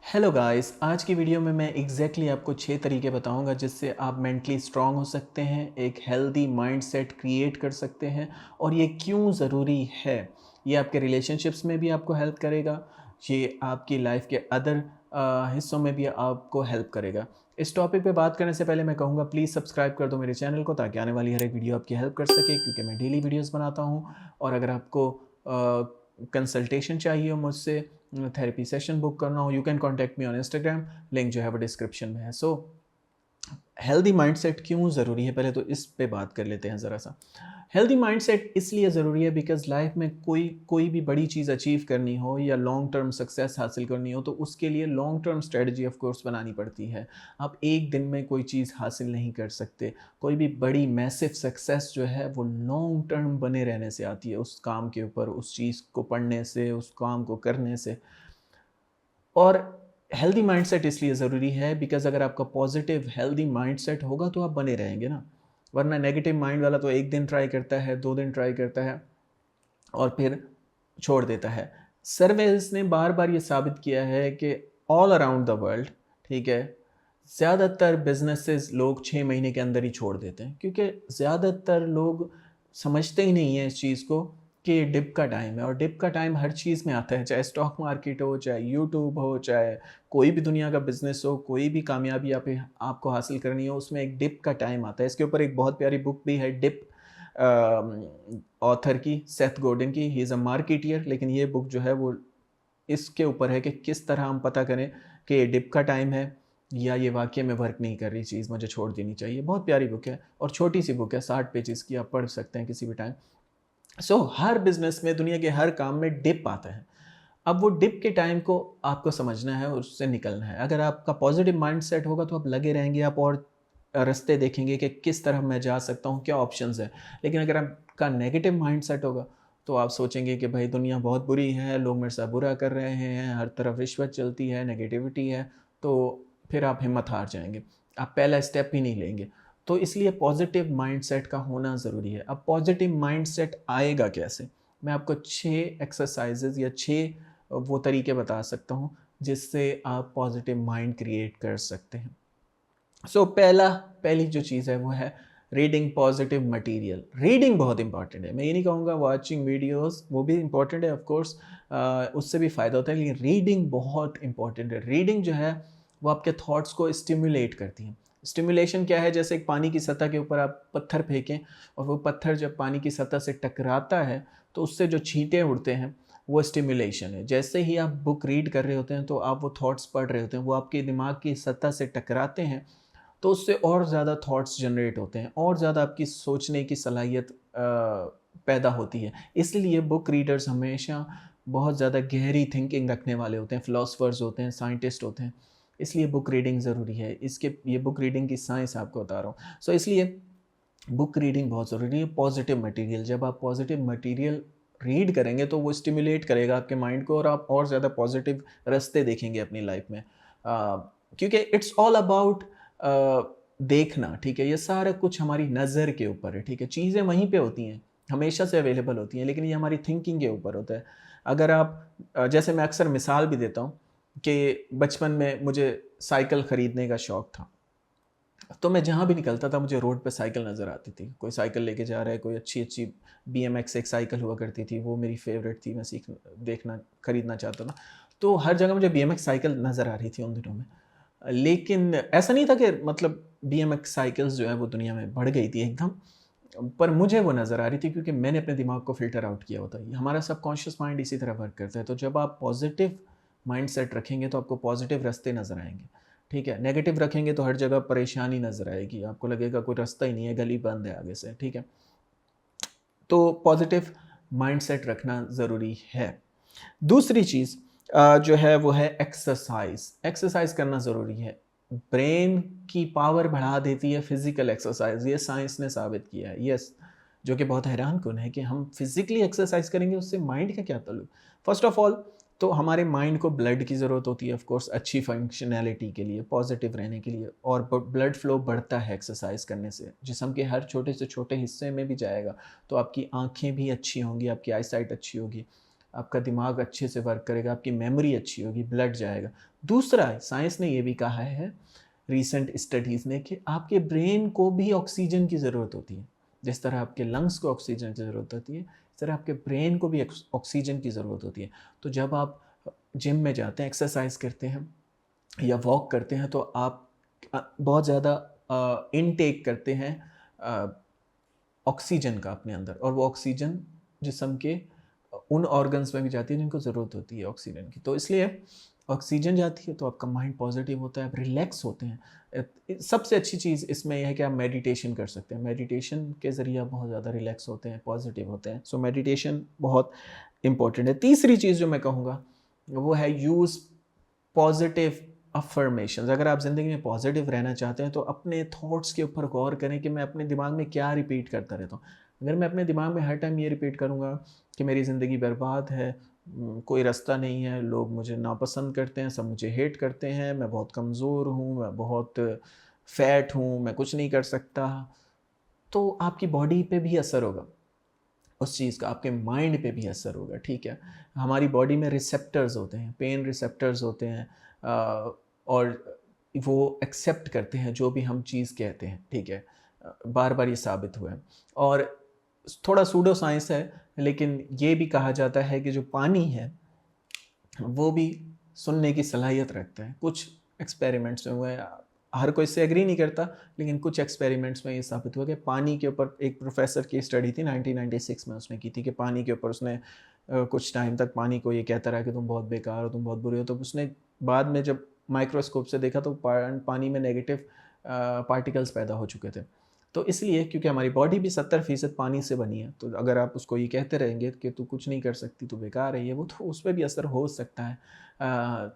Hello guys, आज की video में मैं आपको 6 तरीके बताऊंगा जिससे आप मेंटली स्ट्रांग हो सकते हैं, एक हेल्दी माइंडसेट क्रिएट कर सकते हैं। और ये क्यों ज़रूरी है। ये आपके रिलेशनशिप्स में भी आपको हेल्प करेगा, ये आपकी लाइफ के अदर हिस्सों में भी आपको हेल्प करेगा। इस टॉपिक पे बात करने से पहले मैं कहूँगा प्लीज़ सब्सक्राइब कर दो मेरे चैनल को, ताकि आने वाली हर एक वीडियो आपकी हेल्प कर सके, क्योंकि मैं डेली वीडियोज़ बनाता हूँ। और अगर आपको कंसल्टेशन चाहिए हो मुझसे, थेरेपी सेशन बुक करना हो, you can contact me on Instagram, link जो है वो डिस्क्रिप्शन में है। सो हेल्दी माइंडसेट क्यों ज़रूरी है, पहले तो इस पे बात कर लेते हैं ज़रा सा। हेल्दी माइंडसेट इसलिए ज़रूरी है बिकॉज लाइफ में कोई कोई भी बड़ी चीज़ अचीव करनी हो या लॉन्ग टर्म सक्सेस हासिल करनी हो, तो उसके लिए long term strategy of course बनानी पड़ती है। आप एक दिन में कोई चीज़ हासिल नहीं कर सकते। कोई भी बड़ी मैसिव सक्सेस जो है वो लॉन्ग टर्म बने रहने से आती है, उस काम के ऊपर, उस चीज़ को पढ़ने से, उस काम को करने से। और हेल्दी माइंडसेट इसलिए ज़रूरी है बिकॉज़ अगर आपका पॉजिटिव हेल्दी माइंडसेट होगा तो आप बने रहेंगे ना। वरना नेगेटिव माइंड वाला तो एक दिन ट्राई करता है, 2 दिन ट्राई करता है और फिर छोड़ देता है। सर्वेस ने बार-बार ये साबित किया है कि ऑल अराउंड द वर्ल्ड, ठीक है, ज़्यादातर बिज़नेसेस लोग 6 महीने के अंदर ही छोड़ देते हैं, क्योंकि ज़्यादातर लोग समझते ही नहीं हैं इस चीज़ को कि ये डिप का टाइम है। और डिप का टाइम हर चीज़ में आता है, चाहे स्टॉक मार्केट हो, चाहे यूट्यूब हो, चाहे कोई भी दुनिया का बिज़नेस हो, कोई भी कामयाबी आपको हासिल करनी हो, उसमें एक डिप का टाइम आता है। इसके ऊपर एक बहुत प्यारी बुक भी है, डिप, ऑथर की, सेथ गोर्डन की। ही इज़ अ मार्केटियर, लेकिन ये बुक जो है वो इसके ऊपर है कि किस तरह हम पता करें कि ये डिप का टाइम है या ये वाकई में वर्क नहीं कर रही चीज़, मुझे छोड़ देनी चाहिए। बहुत प्यारी बुक है और छोटी सी बुक है, 60 पेजेस की, आप पढ़ सकते हैं किसी भी टाइम। हर बिजनेस में, दुनिया के हर काम में डिप आता है। अब वो डिप के टाइम को आपको समझना है और उससे निकलना है। अगर आपका पॉजिटिव माइंडसेट होगा तो आप लगे रहेंगे, आप और रास्ते देखेंगे कि किस तरह मैं जा सकता हूँ, क्या ऑप्शंस हैं। लेकिन अगर आपका नेगेटिव माइंडसेट होगा तो आप सोचेंगे कि भाई दुनिया बहुत बुरी है, लोग मेरे साथ बुरा कर रहे हैं, हर तरफ रिश्वत चलती है, नेगेटिविटी है, तो फिर आप हिम्मत हार जाएंगे, आप पहला स्टेप ही नहीं लेंगे। तो इसलिए पॉजिटिव माइंडसेट का होना ज़रूरी है। अब पॉजिटिव माइंडसेट आएगा कैसे? मैं आपको 6 एक्सरसाइजेज़ या 6 वो तरीके बता सकता हूँ जिससे आप पॉजिटिव माइंड क्रिएट कर सकते हैं। पहली जो चीज़ है वो है रीडिंग पॉजिटिव मटेरियल। रीडिंग बहुत इंपॉर्टेंट है। मैं ये नहीं कहूँगा वॉचिंग वीडियोस, वो भी इंपॉर्टेंट है ऑफ कोर्स, उससे भी फ़ायदा होता है, लेकिन रीडिंग बहुत इंपॉर्टेंट है। रीडिंग जो है वो आपके थॉट्स को स्टिमुलेट करती है। स्टिमुलेशन क्या है? जैसे एक पानी की सतह के ऊपर आप पत्थर फेंकें और वो पत्थर जब पानी की सतह से टकराता है तो उससे जो छींटे उड़ते हैं, वो स्टिमुलेशन है। जैसे ही आप बुक रीड कर रहे होते हैं तो आप वो थॉट्स पढ़ रहे होते हैं, वो आपके दिमाग की सतह से टकराते हैं, तो उससे और ज़्यादा थॉट्स जनरेट होते हैं, और ज़्यादा आपकी सोचने की सलाहियत पैदा होती है। इसलिए बुक रीडर्स हमेशा बहुत ज़्यादा गहरी थिंकिंग रखने वाले होते हैं, फ़िलासफ़र्स होते हैं, साइंटिस्ट होते हैं। इसलिए बुक रीडिंग ज़रूरी है। ये बुक रीडिंग की साइंस आपको बता रहा हूँ। इसलिए बुक रीडिंग बहुत ज़रूरी है। पॉजिटिव मटेरियल, जब आप पॉजिटिव मटेरियल रीड करेंगे तो वो स्टिमुलेट करेगा आपके माइंड को और आप और ज़्यादा पॉजिटिव रास्ते देखेंगे अपनी लाइफ में। क्योंकि इट्स ऑल अबाउट देखना, ठीक है? ये सारा कुछ हमारी नज़र के ऊपर है, ठीक है? चीज़ें वहीं पे होती हैं, हमेशा से अवेलेबल होती हैं, लेकिन ये हमारी थिंकिंग के ऊपर होता है। अगर आप जैसे मैं अक्सर मिसाल भी देता हूँ कि बचपन में मुझे साइकिल ख़रीदने का शौक़ था। तो मैं जहाँ भी निकलता था मुझे रोड पे साइकिल नज़र आती थी। कोई साइकिल लेके जा रहा है, कोई अच्छी-अच्छी बीएमएक्स एक साइकिल हुआ करती थी, वो मेरी फ़ेवरेट थी, मैं देखना, खरीदना चाहता था। तो हर जगह मुझे बीएमएक्स साइकिल नज़र आ रही थी उन दिनों में। लेकिन ऐसा नहीं था कि मतलब बीएमएक्स साइकिल्स जो है वो दुनिया में बढ़ गई थी एकदम, पर मुझे वो नज़र आ रही थी क्योंकि मैंने अपने दिमाग को फ़िल्टर आउट किया होता है। हमारा सबकॉन्शियस माइंड इसी तरह वर्क करता है। तो जब आप पॉज़िटिव माइंडसेट रखेंगे तो आपको पॉज़िटिव रास्ते नज़र आएँगे, ठीक है? नेगेटिव रखेंगे तो हर जगह परेशानी नज़र आएगी, आपको लगेगा कोई रास्ता ही नहीं है, गली बंद है आगे से, ठीक है? तो पॉजिटिव माइंडसेट रखना ज़रूरी है। दूसरी चीज़ जो है वो है एक्सरसाइज। एक्सरसाइज करना ज़रूरी है। ब्रेन की पावर बढ़ा देती है फिजिकल एक्सरसाइज, ये साइंस ने साबित किया है। यस, जो कि बहुत हैरानकुन है कि हम फिजिकली एक्सरसाइज करेंगे, उससे माइंड का क्या ताल्लुक। फर्स्ट ऑफ ऑल तो हमारे माइंड को ब्लड की ज़रूरत होती है, ऑफ कोर्स, अच्छी फंक्शनैलिटी के लिए, पॉजिटिव रहने के लिए। और ब्लड फ्लो बढ़ता है एक्सरसाइज करने से, जिस्म के हर छोटे से छोटे हिस्से में भी जाएगा। तो आपकी आँखें भी अच्छी होंगी, आपकी आई साइट अच्छी होगी, आपका दिमाग अच्छे से वर्क करेगा, आपकी मेमोरी अच्छी होगी, ब्लड जाएगा। दूसरा, साइंस ने ये भी कहा है रीसेंट स्टडीज़ ने कि आपके ब्रेन को भी ऑक्सीजन की ज़रूरत होती है। जिस तरह आपके लंग्स को ऑक्सीजन की ज़रूरत होती है, इस तरह आपके ब्रेन को भी ऑक्सीजन की ज़रूरत होती है। तो जब आप जिम में जाते हैं, एक्सरसाइज करते हैं या वॉक करते हैं, तो आप बहुत ज़्यादा इनटेक करते हैं ऑक्सीजन का अपने अंदर, और वो ऑक्सीजन जिस्म के उन ऑर्गन्स में भी जाती है जिनको ज़रूरत होती है ऑक्सीजन की। तो इसलिए ऑक्सीजन जाती है तो आपका माइंड पॉजिटिव होता है, आप रिलैक्स होते हैं। सबसे अच्छी चीज़ इसमें यह है कि आप मेडिटेशन कर सकते हैं। मेडिटेशन के ज़रिए आप बहुत ज़्यादा रिलैक्स होते हैं, पॉजिटिव होते हैं। सो मेडिटेशन बहुत इंपॉर्टेंट है। तीसरी चीज़ जो मैं कहूँगा वो है यूज़ पॉजिटिव अफर्मेशंस। अगर आप ज़िंदगी में पॉजिटिव रहना चाहते हैं तो अपने थॉट्स के ऊपर गौर करें कि मैं अपने दिमाग में क्या रिपीट करता रहता हूँ। अगर मैं अपने दिमाग में हर टाइम ये रिपीट करूँगा कि मेरी ज़िंदगी बर्बाद है, कोई रास्ता नहीं है, लोग मुझे नापसंद करते हैं, सब मुझे हेट करते हैं, मैं बहुत कमज़ोर हूँ, मैं बहुत फैट हूँ, मैं कुछ नहीं कर सकता, तो आपकी बॉडी पे भी असर होगा उस चीज़ का, आपके माइंड पे भी असर होगा, ठीक है। हमारी बॉडी में रिसेप्टर्स होते हैं, पेन रिसेप्टर्स होते हैं, और वो एक्सेप्ट करते हैं जो भी हम चीज़ कहते हैं, ठीक है। बार बार ये साबित हुआ है। और थोड़ा सूडो साइंस है, लेकिन ये भी कहा जाता है कि जो पानी है वो भी सुनने की सलाहियत रखता है। कुछ एक्सपेरिमेंट्स में हुआ है, हर कोई इससे एग्री नहीं करता, लेकिन कुछ एक्सपेरिमेंट्स में ये साबित हुआ कि पानी के ऊपर, एक प्रोफेसर की स्टडी थी 1996 में, उसने की थी कि पानी के ऊपर उसने कुछ टाइम तक पानी को ये कहता रहा कि तुम बहुत बेकार हो, तुम बहुत बुरे हो। तो उसने बाद में जब माइक्रोस्कोप से देखा तो पानी में नेगेटिव पार्टिकल्स पैदा हो चुके थे। तो इसलिए, क्योंकि हमारी बॉडी भी 70% पानी से बनी है, तो अगर आप उसको ये कहते रहेंगे कि तू कुछ नहीं कर सकती, तू बेकार है, ये वो, तो उस पर भी असर हो सकता है।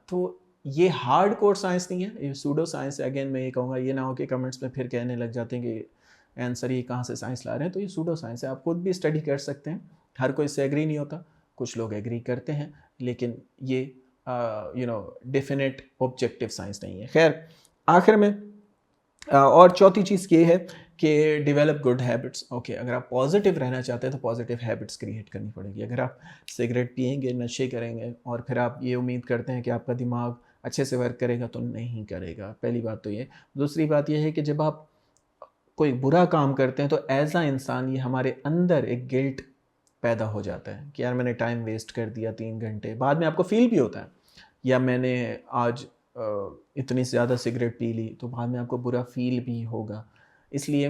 तो ये हार्ड कोर साइंस नहीं है, ये सूडो साइंस है। अगेन मैं ये कहूँगा, ये ना हो कि कमेंट्स में फिर कहने लग जाते हैं कि आंसर ये कहाँ से साइंस ला रहे हैं। तो ये सूडो साइंस है, आप खुद भी स्टडी कर सकते हैं। हर कोई इससे एग्री नहीं होता, कुछ लोग एग्री करते हैं, लेकिन ये डेफिनेट ऑब्जेक्टिव साइंस नहीं है। खैर, आखिर में और चौथी चीज़ ये है कि डेवलप गुड हैबिट्स। ओके, अगर आप पॉजिटिव रहना चाहते हैं तो पॉजिटिव हैबिट्स क्रिएट करनी पड़ेगी। अगर आप सिगरेट पिएंगे, नशे करेंगे, और फिर आप ये उम्मीद करते हैं कि आपका दिमाग अच्छे से वर्क करेगा, तो नहीं करेगा। पहली बात तो ये। दूसरी बात ये है कि जब आप कोई बुरा काम करते हैं तो एज आ इंसान ये हमारे अंदर एक गिल्ट पैदा हो जाता है कि यार मैंने टाइम वेस्ट कर दिया 3 घंटे। बाद में आपको फील भी होता है, या मैंने आज इतनी ज़्यादा सिगरेट पी ली, तो बाद में आपको बुरा फील भी होगा। इसलिए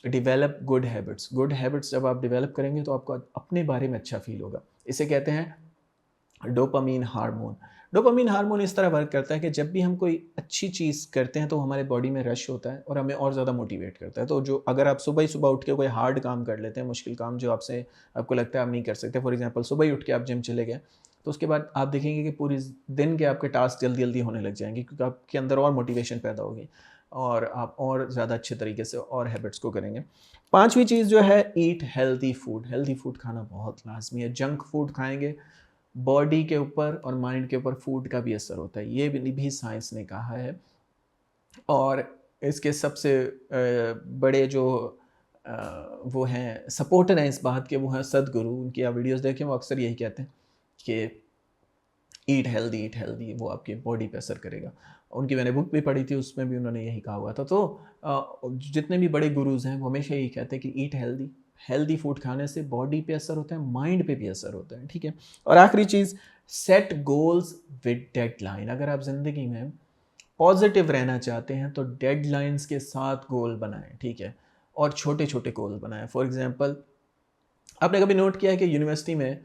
develop good habits. Good habits जब आप डेवलप करेंगे तो आपको अपने बारे में अच्छा फील होगा। इसे कहते हैं डोपामीन हार्मोन। डोपामीन हार्मोन इस तरह वर्क करता है कि जब भी हम कोई अच्छी चीज़ करते हैं तो हमारे बॉडी में रश होता है और हमें और ज़्यादा मोटिवेट करता है। तो जो अगर आप सुबह ही सुबह उठ के कोई हार्ड काम कर लेते हैं, मुश्किल काम जो आपको लगता है आप नहीं कर सकते, फॉर एग्जांपल सुबह ही उठ के आप जिम चले गए, तो उसके बाद आप देखेंगे कि पूरी दिन के आपके टास्क जल्दी जल्दी होने लग जाएंगे, क्योंकि आपके अंदर और मोटिवेशन पैदा होगी और आप और ज़्यादा अच्छे तरीके से और हैबिट्स को करेंगे। पांचवी चीज़ जो है, eat healthy food. Healthy food खाना बहुत लाजमी है। जंक फूड खाएंगे, बॉडी के ऊपर और माइंड के ऊपर फूड का भी असर होता है, ये भी साइंस ने कहा है। और इसके सबसे बड़े जो वो हैं सपोर्टर हैं इस बात के, वो हैं सदगुरु। उनकी आप वीडियोस देखें, वो अक्सर यही कहते हैं कि ईट हेल्दी, वो आपकी बॉडी पे असर करेगा। उनकी मैंने बुक भी पढ़ी थी, उसमें भी उन्होंने यही कहा हुआ था। तो जितने भी बड़े गुरुज हैं वो हमेशा यही कहते हैं कि ईट हेल्दी फूड खाने से बॉडी पे असर होता है, माइंड पे भी असर होता है, ठीक है। और आखिरी चीज़, सेट गोल्स विद डेडलाइन। अगर आप ज़िंदगी में पॉजिटिव रहना चाहते हैं तो डेडलाइंस के साथ गोल बनाएं, ठीक है, और छोटे छोटे गोल बनाएं। फॉर एग्जांपल, आपने कभी नोट किया है कि यूनिवर्सिटी में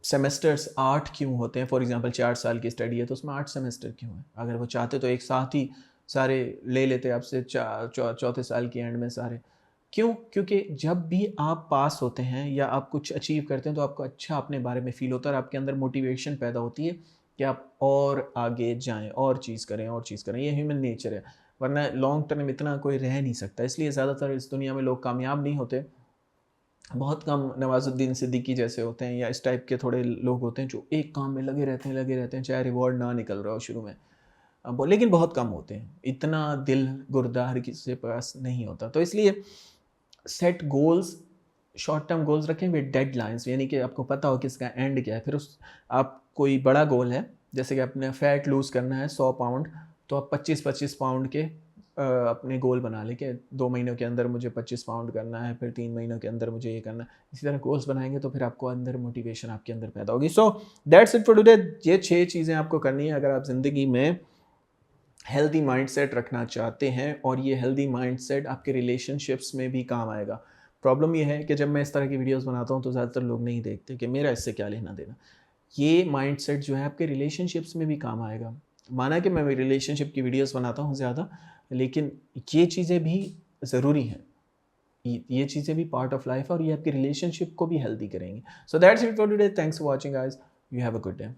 सेमेस्टर्स 8 क्यों होते हैं? फॉर एग्जांपल 4 साल की स्टडी है तो उसमें 8 सेमेस्टर क्यों है? अगर वो चाहते तो एक साथ ही सारे ले लेते आपसे चौथे साल के एंड में सारे। क्यों? क्योंकि जब भी आप पास होते हैं या आप कुछ अचीव करते हैं तो आपको अच्छा अपने बारे में फील होता है और आपके अंदर मोटिवेशन पैदा होती है कि आप और आगे जाएं, और चीज़ करें। ये ह्यूमन नेचर है, वरना लॉन्ग टर्म इतना कोई रह नहीं सकता। इसलिए ज़्यादातर इस दुनिया में लोग कामयाब नहीं होते। बहुत कम नवाजुद्दीन सिद्दीकी जैसे होते हैं या इस टाइप के थोड़े लोग होते हैं जो एक काम में लगे रहते हैं चाहे रिवॉर्ड ना निकल रहा हो शुरू में। लेकिन बहुत कम होते हैं, इतना दिल गुरदार किसी के पास नहीं होता। तो इसलिए set goals short term goals रखें विद डेडलाइंस, यानी कि आपको पता हो कि इसका एंड क्या है। फिर उस आप कोई बड़ा गोल है, जैसे कि अपने फैट लूज़ करना है 100 पाउंड, तो आप 25-25 पाउंड के अपने गोल बना लें कि 2 महीनों के अंदर मुझे 25 पाउंड करना है, फिर 3 महीनों के अंदर मुझे ये करना है। इसी तरह गोल्स बनाएंगे तो फिर आपको अंदर मोटिवेशन आपके अंदर पैदा होगी। So that's it for today. ये 6 चीज़ें आपको करनी है अगर आप ज़िंदगी में हेल्दी माइंडसेट रखना चाहते हैं, और ये हेल्दी माइंडसेट आपके रिलेशनशिप्स में भी काम आएगा। प्रॉब्लम ये है कि जब मैं इस तरह की वीडियोस बनाता हूँ तो ज़्यादातर लोग नहीं देखते कि मेरा इससे क्या लेना देना। ये माइंडसेट जो है आपके रिलेशनशिप्स में भी काम आएगा। माना कि मैं रिलेशनशिप की वीडियोस बनाता हूँ ज़्यादा, लेकिन ये चीज़ें भी ज़रूरी हैं। ये चीज़ें भी पार्ट ऑफ लाइफ है और ये आपकी रिलेशनशिप को भी हेल्दी करेंगी। So that's it for today. Thanks for watching guys. You have a good day.